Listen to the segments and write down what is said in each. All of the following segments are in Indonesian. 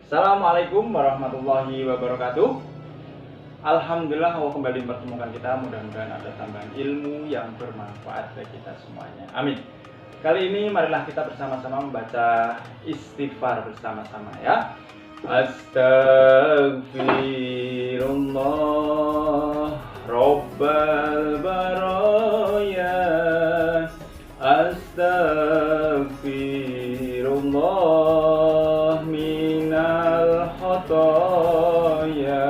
Assalamualaikum warahmatullahi wabarakatuh. Alhamdulillah Allah kembali mempertemukan kita. Mudah-mudahan ada tambahan ilmu yang bermanfaat bagi kita semuanya. Amin. Kali ini marilah kita bersama-sama membaca istighfar bersama-sama ya. Astaghfirullah Rabbal baraya. Astaghfirullah minal khotoya.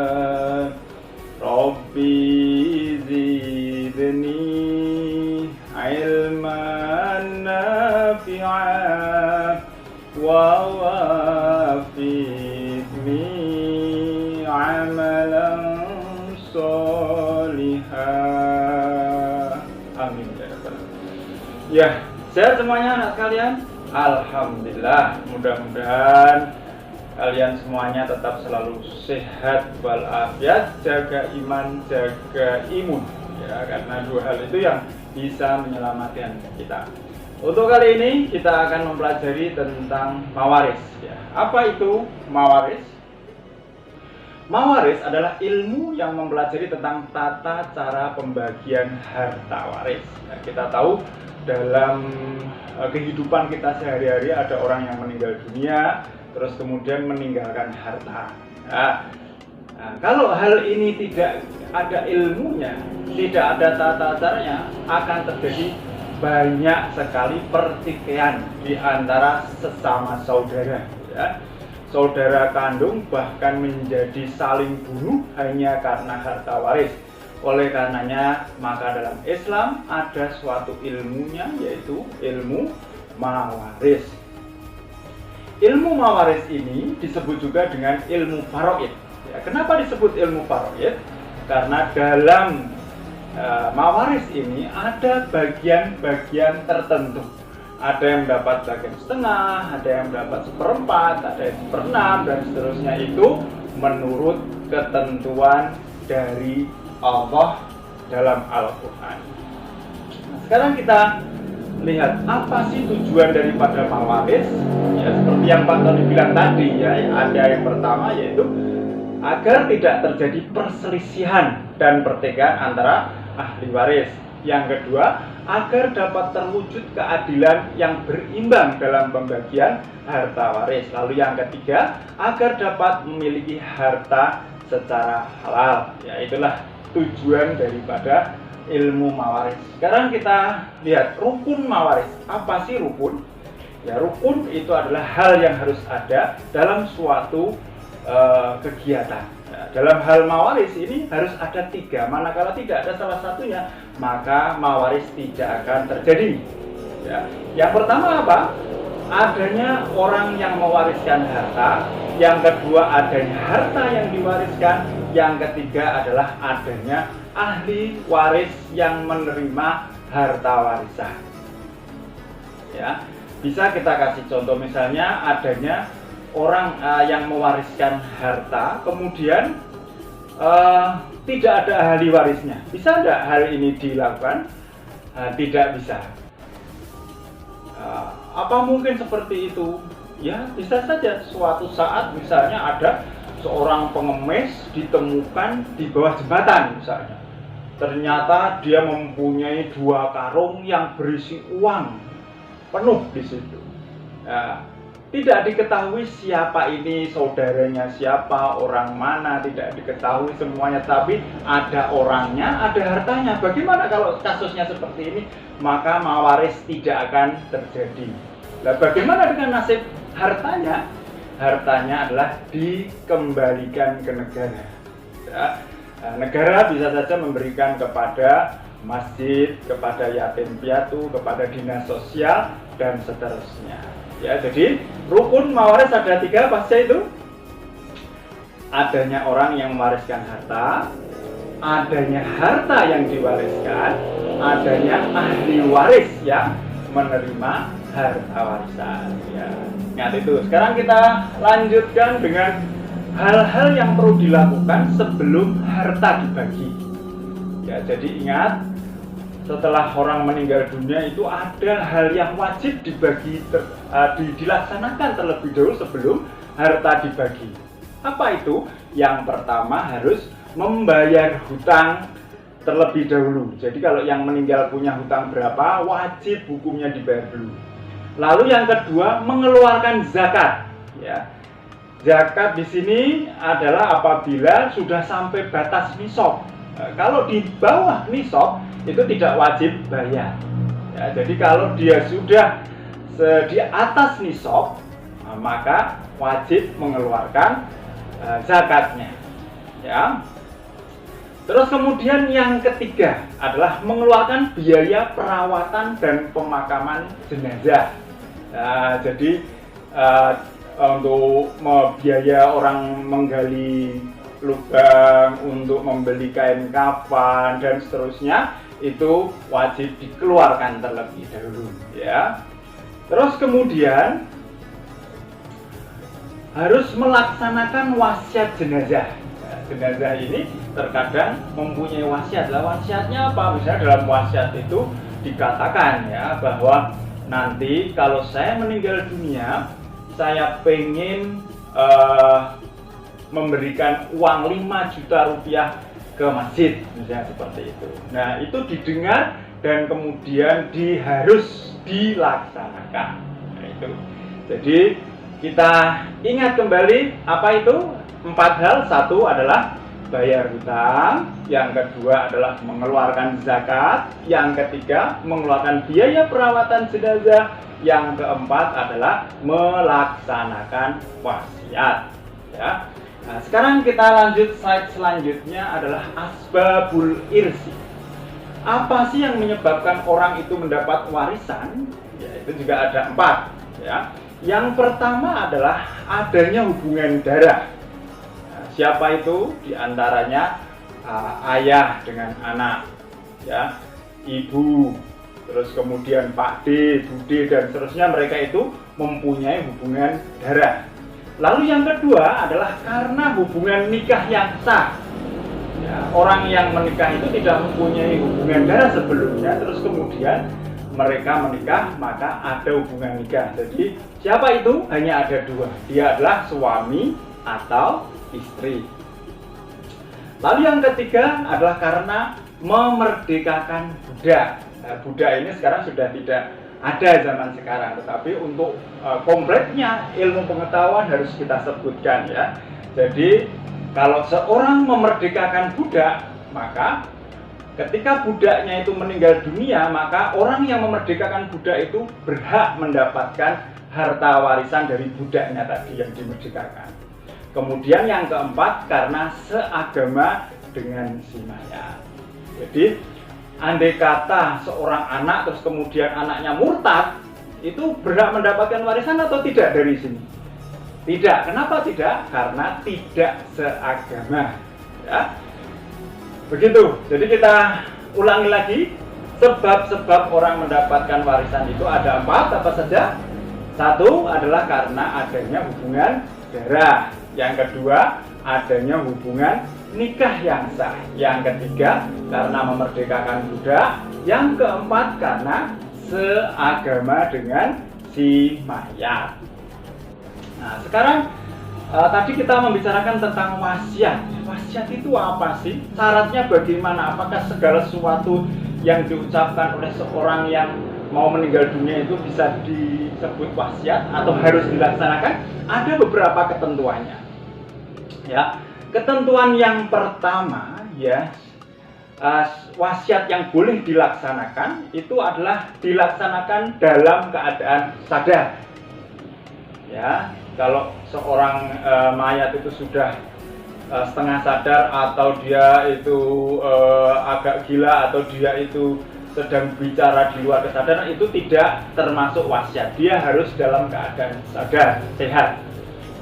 Rabbi zidni ilman nafi'a wa wafidni amalan solihah. Amin ya rabbal alamin. Ya, sehat semuanya anak sekalian? Alhamdulillah, mudah-mudahan kalian semuanya tetap selalu sehat walafiat, jaga iman, jaga imun ya, karena dua hal itu yang bisa menyelamatkan kita. Untuk kali ini kita akan mempelajari tentang mawaris ya. Apa itu mawaris? Mawaris adalah ilmu yang mempelajari tentang tata cara pembagian harta waris. Ya, kita tahu dalam kehidupan kita sehari-hari ada orang yang meninggal dunia, terus kemudian meninggalkan harta. Nah, kalau hal ini tidak ada ilmunya, tidak ada tata caranya, akan terjadi banyak sekali pertikaian di antara sesama saudara. Ya. Saudara kandung bahkan menjadi saling bunuh hanya karena harta waris. Oleh karenanya, maka dalam Islam ada suatu ilmunya, yaitu ilmu mawaris. Ilmu mawaris ini disebut juga dengan ilmu faraid. Ya, kenapa disebut ilmu faraid? Karena dalam mawaris ini ada bagian-bagian tertentu. Ada yang mendapat bagian setengah, ada yang mendapat seperempat, ada yang seperenam, dan seterusnya, itu menurut ketentuan dari Allah dalam Al-Quran. Nah, sekarang kita lihat apa sih tujuan daripada mawaris. Ya, seperti yang Pak Tony bilang tadi ya, ada yang pertama yaitu agar tidak terjadi perselisihan dan pertikaian antara ahli waris. Yang kedua, agar dapat terwujud keadilan yang berimbang dalam pembagian harta waris. Lalu yang ketiga, agar dapat memiliki harta secara halal. Ya, itulah tujuan daripada ilmu mawaris. Sekarang kita lihat rukun mawaris. Apa sih rukun? Ya, rukun itu adalah hal yang harus ada dalam suatu kegiatan. Nah, dalam hal mawaris ini harus ada tiga. Manakala tidak ada salah satunya, maka mawaris tidak akan terjadi. Ya. Yang pertama apa? Adanya orang yang mewariskan harta. Yang kedua, adanya harta yang diwariskan. Yang ketiga adalah adanya ahli waris yang menerima harta warisan. Ya, bisa kita kasih contoh, misalnya adanya orang yang mewariskan harta, kemudian tidak ada ahli warisnya. Bisa tidak hal ini dilakukan? Tidak bisa. Apa mungkin seperti itu? Ya, bisa saja suatu saat misalnya ada seorang pengemis ditemukan di bawah jembatan misalnya. Ternyata dia mempunyai 2 karung yang berisi uang penuh di situ. Nah, tidak diketahui siapa ini, saudaranya siapa, orang mana, tidak diketahui semuanya, tapi ada orangnya, ada hartanya. Bagaimana kalau kasusnya seperti ini? Maka mawaris tidak akan terjadi. Nah, bagaimana dengan nasib hartanya? Hartanya adalah dikembalikan ke negara. Ya. Nah, negara bisa saja memberikan kepada masjid, kepada yatim piatu, kepada dinas sosial, dan seterusnya. Ya, jadi rukun mawaris ada 3, apa saja itu? Adanya orang yang mewariskan harta, adanya harta yang diwariskan, adanya ahli waris yang menerima harta warisan. Ya, ingat itu. Sekarang kita lanjutkan dengan hal-hal yang perlu dilakukan sebelum harta dibagi. Ya, jadi ingat, setelah orang meninggal dunia itu ada hal yang wajib dilaksanakan terlebih dahulu sebelum harta dibagi. Apa itu? Yang pertama harus membayar hutang terlebih dahulu. Jadi kalau yang meninggal punya hutang berapa, wajib hukumnya dibayar dulu. Lalu yang kedua, mengeluarkan zakat. Ya. Zakat di sini adalah apabila sudah sampai batas nisab. Kalau di bawah nisab itu tidak wajib bayar. Ya, jadi kalau dia sudah di atas nisab, maka wajib mengeluarkan zakatnya. Ya. Terus kemudian yang ketiga adalah mengeluarkan biaya perawatan dan pemakaman jenazah. Jadi untuk biaya orang menggali lubang, untuk membeli kain kafan dan seterusnya itu wajib dikeluarkan terlebih dahulu, ya. Terus kemudian harus melaksanakan wasiat jenazah. Jenazah ini terkadang mempunyai wasiat. Lah wasiatnya apa? Misalnya dalam wasiat itu dikatakan ya bahwa nanti kalau saya meninggal dunia, saya pengen memberikan uang 5 juta rupiah ke masjid, misalnya seperti itu. Nah itu didengar dan kemudian harus dilaksanakan. Nah, itu. Jadi kita ingat kembali apa itu? 4 hal. Satu adalah bayar hutang, yang kedua adalah mengeluarkan zakat, yang ketiga mengeluarkan biaya perawatan jenazah, yang keempat adalah melaksanakan wasiat. Ya. Nah, sekarang kita lanjut slide selanjutnya adalah asbabul irsi. Apa sih yang menyebabkan orang itu mendapat warisan? Ya, itu juga ada 4. Ya. Yang pertama adalah adanya hubungan darah. Siapa itu? Di antaranya ayah dengan anak, ya, ibu, terus kemudian Pak D, Bude dan seterusnya, mereka itu mempunyai hubungan darah. Lalu yang kedua adalah karena hubungan nikah yang sah. Ya, orang yang menikah itu tidak mempunyai hubungan darah sebelumnya, terus kemudian mereka menikah, maka ada hubungan nikah. Jadi siapa itu? Hanya ada 2. Dia adalah suami atau istri. Lalu yang ketiga adalah karena memerdekakan budak. Nah, budak ini sekarang sudah tidak ada zaman sekarang, tetapi untuk kompletnya ilmu pengetahuan harus kita sebutkan ya. Jadi kalau seorang memerdekakan budak, maka ketika budaknya itu meninggal dunia, maka orang yang memerdekakan budak itu berhak mendapatkan harta warisan dari budaknya tadi yang dimerdekakan. Kemudian yang keempat karena seagama dengan si mayat. Jadi andai kata seorang anak terus kemudian anaknya murtad, itu berhak mendapatkan warisan atau tidak dari sini? Tidak. Kenapa tidak? Karena tidak seagama. Ya. Begitu. Jadi kita ulangi lagi, sebab-sebab orang mendapatkan warisan itu ada 4 apa saja? 1 adalah karena adanya hubungan darah. Yang kedua, adanya hubungan nikah yang sah. Yang ketiga, karena memerdekakan budak. Yang keempat, karena seagama dengan si mayat. Nah, sekarang tadi kita membicarakan tentang wasiat. Wasiat itu apa sih? Syaratnya bagaimana? Apakah segala sesuatu yang diucapkan oleh seorang yang mau meninggal dunia itu bisa disebut wasiat atau harus dilaksanakan? Ada beberapa ketentuannya. Ya, ketentuan yang pertama ya, wasiat yang boleh dilaksanakan itu adalah dilaksanakan dalam keadaan sadar. Ya, kalau seorang mayat itu sudah setengah sadar atau dia itu agak gila atau dia itu sedang bicara di luar kesadaran, itu tidak termasuk wasiat. Dia harus dalam keadaan sadar, sehat.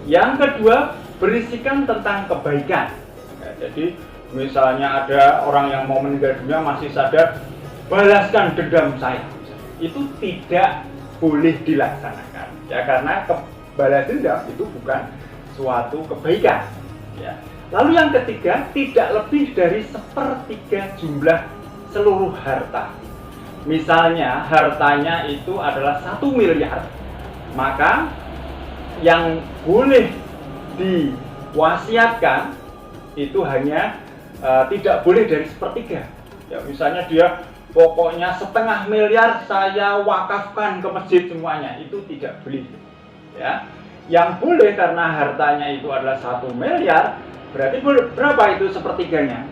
Yang kedua, berisikan tentang kebaikan. Ya, jadi misalnya ada orang yang mau meninggal dunia masih sadar, balaskan dendam saya. Itu tidak boleh dilaksanakan. Ya, karena balas dendam itu bukan suatu kebaikan. Ya. Lalu yang ketiga, tidak lebih dari 1/3 jumlah seluruh harta. Misalnya hartanya itu adalah 1 miliar, maka yang boleh diwasiatkan itu hanya tidak boleh dari sepertiga. Ya, misalnya dia pokoknya 1,5 miliar saya wakafkan ke masjid semuanya, itu tidak boleh. Ya, yang boleh karena hartanya itu adalah 1 miliar, berarti berapa itu sepertiganya?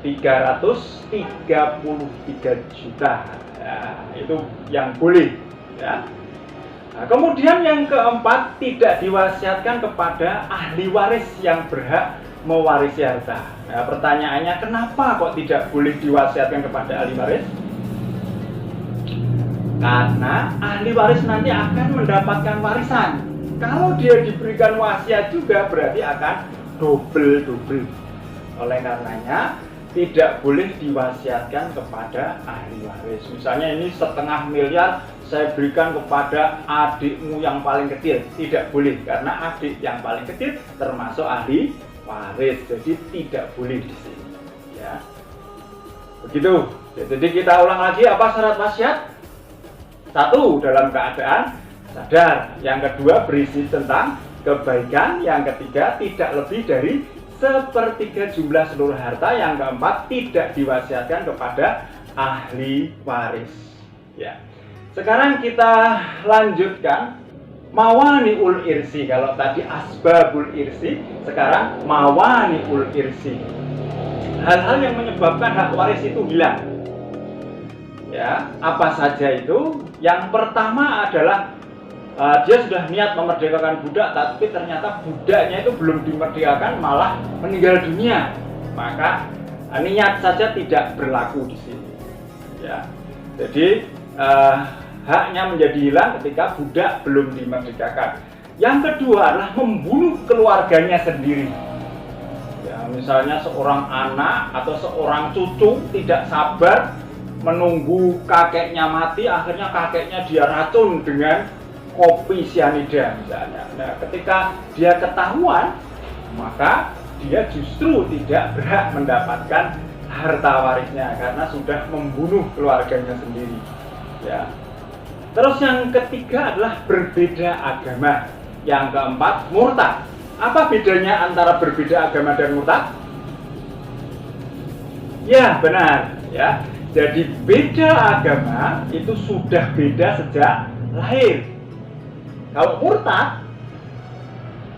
333 juta. Ya, itu yang boleh. Ya. Nah, kemudian yang keempat, tidak diwasiatkan kepada ahli waris yang berhak mewarisi harta. Nah, pertanyaannya, kenapa kok tidak boleh diwasiatkan kepada ahli waris? Karena ahli waris nanti akan mendapatkan warisan. Kalau dia diberikan wasiat juga berarti akan double. Oleh karenanya tidak boleh diwasiatkan kepada ahli waris. Misalnya ini 1,5 miliar saya berikan kepada adikmu yang paling kecil, tidak boleh karena adik yang paling kecil termasuk ahli waris, jadi tidak boleh di sini. Ya, begitu. Jadi kita ulang lagi, apa syarat wasiat? 1, dalam keadaan sadar. Yang kedua, berisi tentang kebaikan. Yang ketiga, tidak lebih dari sepertiga jumlah seluruh harta. Yang keempat, tidak diwasiatkan kepada ahli waris. Ya. Sekarang kita lanjutkan mawani'ul irsi. Kalau tadi asbabul irsi, sekarang mawani'ul irsi. Hal-hal yang menyebabkan hak waris itu hilang. Ya, apa saja itu? Yang pertama adalah dia sudah niat memerdekakan budak, tapi ternyata budaknya itu belum dimerdekakan, malah meninggal dunia. Maka niat saja tidak berlaku di sini. Ya, jadi haknya menjadi hilang ketika budak belum dimerdekakan. Yang kedua adalah membunuh keluarganya sendiri. Ya, misalnya seorang anak atau seorang cucu tidak sabar menunggu kakeknya mati, akhirnya kakeknya dia racun dengan kopi sianida misalnya. Nah, ketika dia ketahuan, maka dia justru tidak berhak mendapatkan harta warisnya karena sudah membunuh keluarganya sendiri. Ya. Terus yang ketiga adalah berbeda agama. Yang keempat, murtad. Apa bedanya antara berbeda agama dan murtad? Ya, benar. Ya, jadi beda agama itu sudah beda sejak lahir. Kalau murtad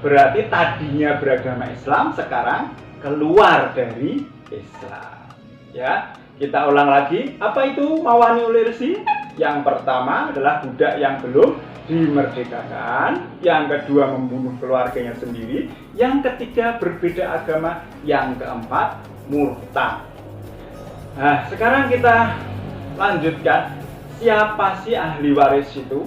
berarti tadinya beragama Islam, sekarang keluar dari Islam. Ya, kita ulang lagi. Apa itu mawani'ul irsi? Yang pertama adalah budak yang belum dimerdekakan. Yang kedua, membunuh keluarganya sendiri. Yang ketiga, berbeda agama. Yang keempat, murtad. Nah, sekarang kita lanjutkan. Siapa sih ahli waris itu?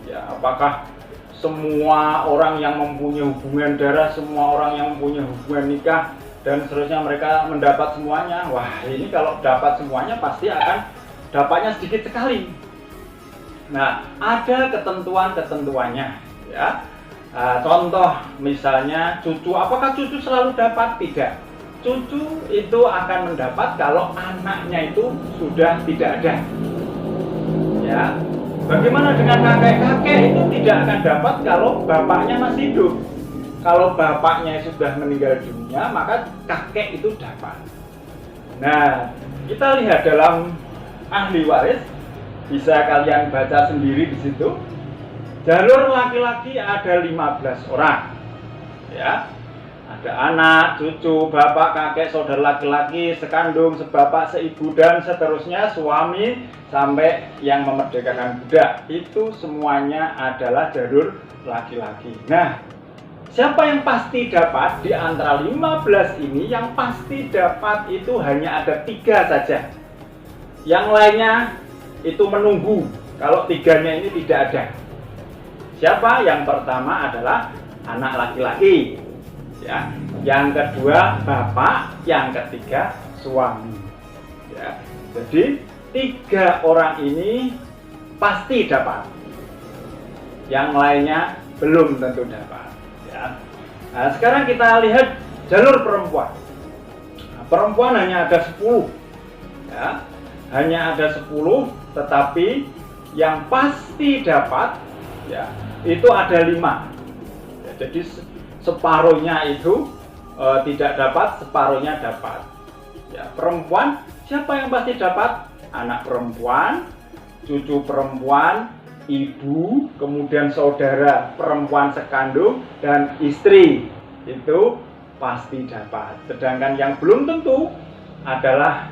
Ya, apakah semua orang yang mempunyai hubungan darah, semua orang yang mempunyai hubungan nikah, dan seterusnya mereka mendapat semuanya? Wah, ini kalau dapat semuanya pasti akan dapatnya sedikit sekali. Nah, ada ketentuan-ketentuannya, ya. Contoh misalnya cucu, apakah cucu selalu dapat? Tidak. Cucu itu akan mendapat kalau anaknya itu sudah tidak ada. Ya. Bagaimana dengan kakek-kakek? Itu tidak akan dapat kalau bapaknya masih hidup. Kalau bapaknya sudah meninggal dunia, maka kakek itu dapat. Nah, kita lihat dalam ahli waris. Bisa kalian baca sendiri di situ. Jalur laki-laki ada 15 orang. Ya. Ada anak, cucu, bapak, kakek, saudara laki-laki, sekandung, sebapak, seibu, dan seterusnya, suami sampai yang memerdekakan budak. Itu semuanya adalah jalur laki-laki. Nah, siapa yang pasti dapat di antara 15 ini? Yang pasti dapat itu hanya ada 3 saja. Yang lainnya itu menunggu kalau 3-nya ini tidak ada. Siapa? Yang pertama adalah anak laki-laki, ya. Yang kedua bapak, yang ketiga suami. Ya. Jadi 3 orang ini pasti dapat. Yang lainnya belum tentu dapat. Ya. Nah, sekarang kita lihat jalur perempuan. Nah, perempuan hanya ada 10. Ya. Hanya ada 10, tetapi yang pasti dapat ya itu ada 5. Ya, jadi separuhnya itu tidak dapat, separuhnya dapat. Ya, perempuan, siapa yang pasti dapat? Anak perempuan, cucu perempuan, ibu, kemudian saudara perempuan sekandung, dan istri itu pasti dapat. Sedangkan yang belum tentu adalah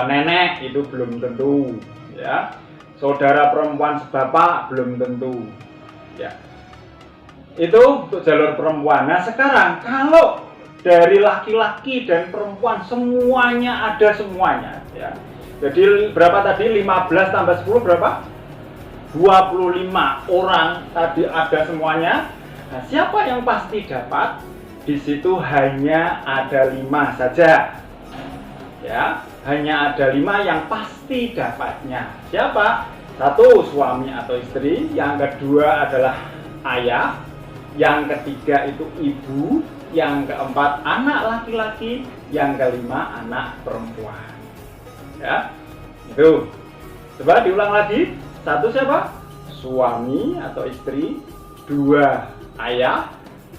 nenek, itu belum tentu, ya. Saudara perempuan sebapak belum tentu, ya. Itu untuk jalur perempuan. Nah sekarang kalau dari laki-laki dan perempuan semuanya ada semuanya, ya. Jadi berapa tadi? 15 tambah 10 berapa? 25 orang tadi ada semuanya. Nah, siapa yang pasti dapat? Di situ hanya ada 5 saja. Ya, hanya ada 5 yang pasti dapatnya. Siapa? 1 suami atau istri, yang kedua adalah ayah, yang ketiga itu ibu, yang keempat anak laki-laki, yang kelima anak perempuan. Ya, itu. Coba diulang lagi. 1 siapa? Suami atau istri. 2 ayah.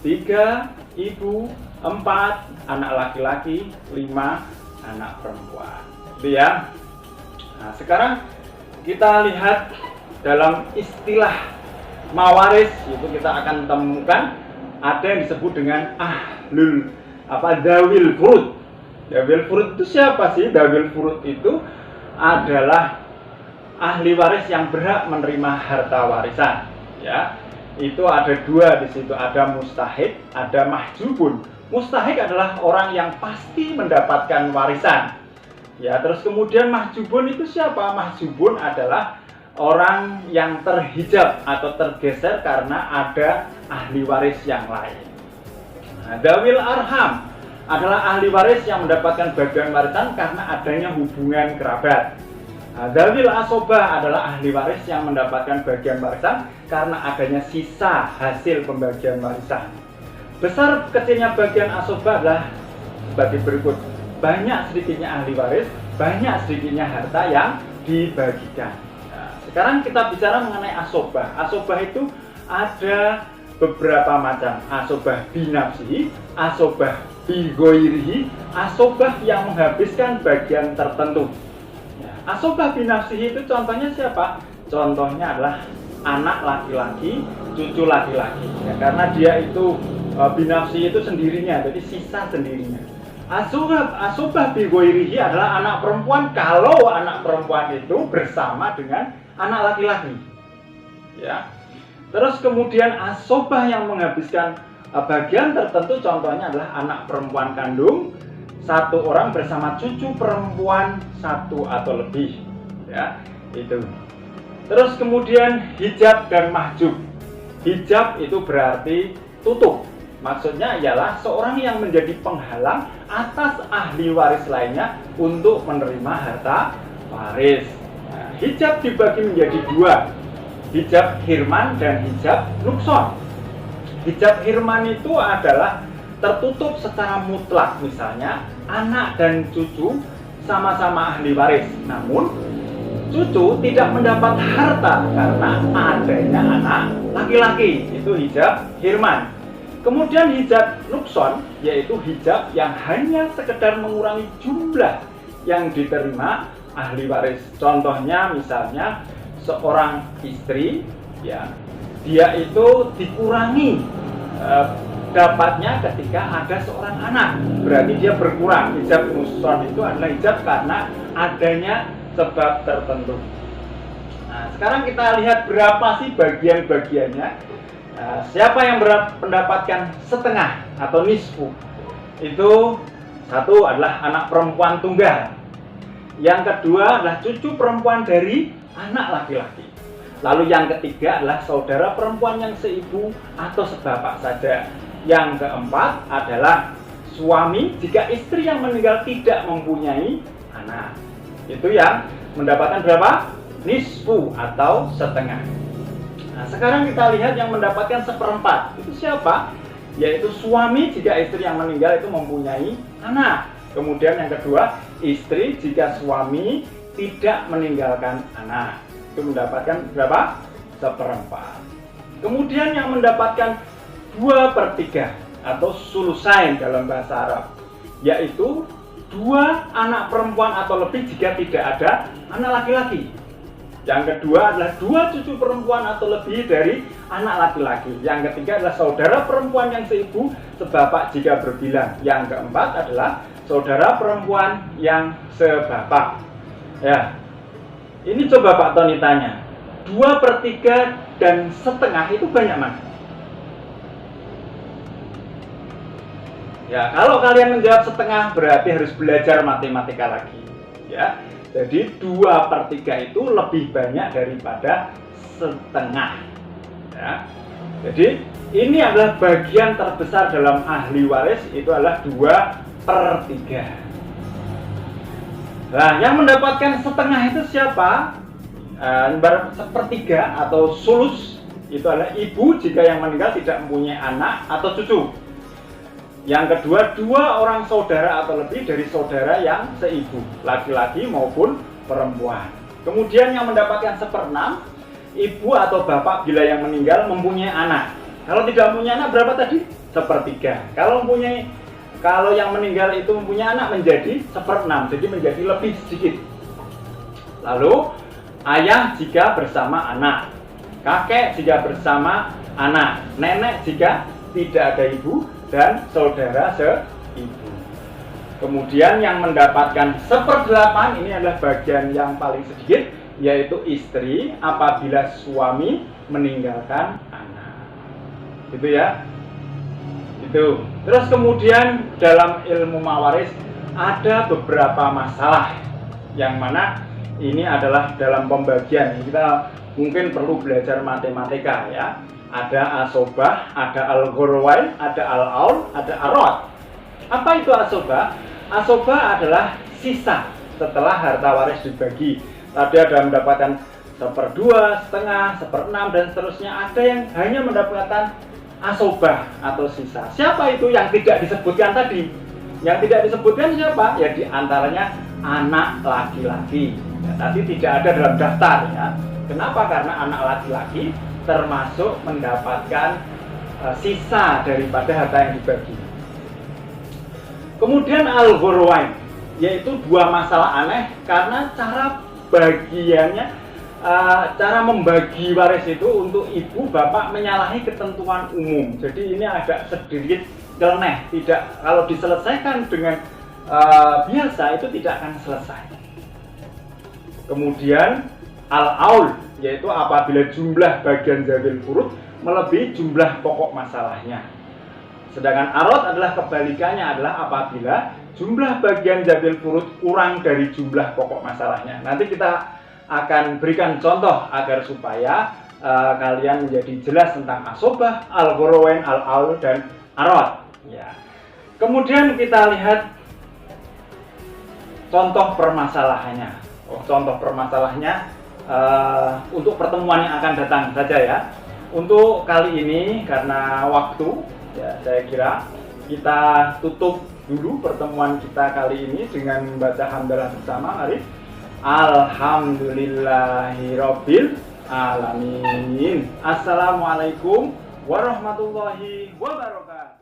3 ibu. 4 anak laki-laki. 5 anak perempuan. Itu ya. Nah, sekarang kita lihat dalam istilah mawaris, itu kita akan temukan ada yang disebut dengan dawil furud. Dawil furud itu siapa sih? Dawil furud itu adalah ahli waris yang berhak menerima harta warisan. Ya, itu ada 2 di situ, ada mustahik, ada mahjubun. Mustahik adalah orang yang pasti mendapatkan warisan. Ya, terus kemudian mahjubun itu siapa? Mahjubun adalah orang yang terhijab atau tergeser karena ada ahli waris yang lain. Nah, dawil arham adalah ahli waris yang mendapatkan bagian warisan karena adanya hubungan kerabat. Nah, dawil asobah adalah ahli waris yang mendapatkan bagian warisan karena adanya sisa hasil pembagian warisan. Besar kecilnya bagian asobah adalah sebagai berikut. Banyak sedikitnya ahli waris, banyak sedikitnya harta yang dibagikan. Nah, sekarang kita bicara mengenai asobah. Asobah itu ada beberapa macam. Asobah binafsihi, asobah bigoirihi, asobah yang menghabiskan bagian tertentu. Ya, asobah binafsihi itu contohnya siapa? Contohnya adalah anak laki-laki, cucu laki-laki. Ya, karena dia itu binafsihi itu sendirinya, jadi sisa sendirinya. Asobah bigoirihi adalah anak perempuan kalau anak perempuan itu bersama dengan anak laki-laki. Ya. Terus kemudian asobah yang menghabiskan bagian tertentu contohnya adalah anak perempuan kandung 1 orang bersama cucu perempuan 1 atau lebih, ya, itu. Terus kemudian hijab dan mahjub. Hijab itu berarti tutup. Maksudnya ialah seorang yang menjadi penghalang atas ahli waris lainnya untuk menerima harta waris. Nah, hijab dibagi menjadi 2. Hijab hirman dan hijab nukson. Hijab hirman itu adalah tertutup secara mutlak, misalnya anak dan cucu sama-sama ahli waris, namun cucu tidak mendapat harta karena adanya anak laki-laki, itu hijab hirman. Kemudian hijab nukson, yaitu hijab yang hanya sekedar mengurangi jumlah yang diterima ahli waris. Contohnya misalnya seorang istri, ya, dia itu dikurangi dapatnya ketika ada seorang anak, berarti dia berkurang. Hijab nukson itu adalah hijab karena adanya sebab tertentu. Nah, sekarang kita lihat berapa sih bagian-bagiannya. Nah, siapa yang mendapatkan setengah atau nisfu? Itu 1 adalah anak perempuan tunggal. Yang kedua adalah cucu perempuan dari anak laki-laki. Lalu yang ketiga adalah saudara perempuan yang seibu atau sebapak saja. Yang keempat adalah suami jika istri yang meninggal tidak mempunyai anak. Itu yang mendapatkan berapa? Nisfu atau setengah. Nah, sekarang kita lihat yang mendapatkan 1/4. Itu siapa? Yaitu suami jika istri yang meninggal itu mempunyai anak. Kemudian yang kedua, istri jika suami tidak meninggalkan anak. Itu mendapatkan berapa? 1/4. Kemudian yang mendapatkan 2/3. atau sulusain dalam bahasa Arab, yaitu 2 anak perempuan atau lebih jika tidak ada anak laki-laki. Yang kedua adalah 2 cucu perempuan atau lebih dari anak laki-laki. Yang ketiga adalah saudara perempuan yang seibu sebapak jika berbilang. Yang keempat adalah saudara perempuan yang sebapak. Ya, ini coba Pak Tony tanya, 2/3 dan setengah itu banyak mana? Ya, kalau kalian menjawab setengah berarti harus belajar matematika lagi. Ya, jadi 2/3 itu lebih banyak daripada setengah. Ya, jadi ini adalah bagian terbesar dalam ahli waris, itu adalah 2/3. Nah, yang mendapatkan setengah itu siapa? Sepertiga atau sulus itu adalah ibu jika yang meninggal tidak mempunyai anak atau cucu. Yang kedua, 2 orang saudara atau lebih dari saudara yang seibu, laki-laki maupun perempuan. Kemudian yang mendapatkan 1/6, ibu atau bapak bila yang meninggal mempunyai anak. Kalau tidak mempunyai anak berapa tadi? 1/3. Kalau yang meninggal itu mempunyai anak menjadi 1/6, jadi menjadi lebih sedikit. Lalu ayah jika bersama anak, kakek jika bersama anak, nenek jika tidak ada ibu, dan saudara seibu. Kemudian yang mendapatkan 1/8 ini adalah bagian yang paling sedikit, yaitu istri apabila suami meninggalkan anak. Gitu ya. Itu. Terus kemudian dalam ilmu mawaris ada beberapa masalah yang mana ini adalah dalam pembagian. Kita mungkin perlu belajar matematika ya. Ada asobah, ada al-ghurwain, ada al-aul, ada arot. Apa itu asobah? Asobah adalah sisa setelah harta waris dibagi. Tadi ada mendapatkan 1/2, setengah, 1/6 dan seterusnya. Ada yang hanya mendapatkan asobah atau sisa. Siapa itu yang tidak disebutkan tadi? Yang tidak disebutkan siapa? Ya diantaranya anak laki-laki. Ya, tadi tidak ada dalam daftar ya. Kenapa? Karena anak laki-laki termasuk mendapatkan sisa daripada harta yang dibagi. Kemudian al-ghurwain, yaitu 2 masalah aneh karena cara bagiannya, cara membagi waris itu untuk ibu bapak menyalahi ketentuan umum. Jadi ini agak sedikit nyeleneh, tidak, kalau diselesaikan dengan biasa itu tidak akan selesai. Kemudian al-aul, yaitu apabila jumlah bagian zawil furud melebihi jumlah pokok masalahnya. Sedangkan arot adalah kebalikannya, adalah apabila jumlah bagian zawil furud kurang dari jumlah pokok masalahnya. Nanti kita akan berikan contoh agar supaya kalian menjadi jelas tentang asobah, al-ghurwain, al-aul, dan arot. Ya. Kemudian kita lihat contoh permasalahannya. Contoh permasalahannya untuk pertemuan yang akan datang saja ya. Untuk kali ini karena waktu ya, saya kira kita tutup dulu pertemuan kita kali ini dengan membaca hamdalah bersama. Mari. Alhamdulillahirabbil alamin. Assalamualaikum warahmatullahi wabarakatuh.